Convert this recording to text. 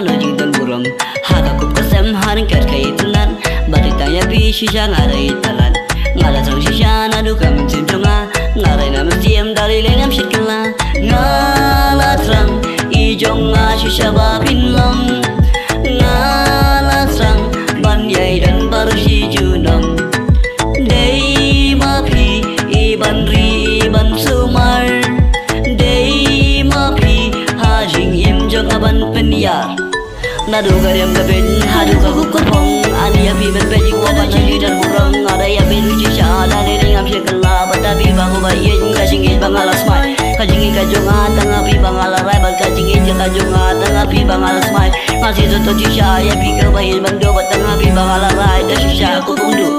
no jing dan buram haga kup kasem haring kat kai tunan batik tanya bi shisha ngarai talan ngala sang shisha na du kam tin tunga ngarai na mestiam dari lengam shikla ngala trang i jonga shisha ba pinlam ngala sang ban yai dan bar shi junam dei ma phi i ban ri ban sumar dei ma phi ha jing im jong aban penyar nadu garem gaben hadu ka gukopong ani abi ben beji wa banji dan burang ada ya ben uji shala ni ngam shekala batabi bangu bayin ka jingi bangala smai ka jingi ka jonga tanga bi bangala rai ban ka jingi ka jonga tanga bi bangala smai masih tu tu shisha ya bi ka bayin bando batanga bi bangala rai da shisha ku kundu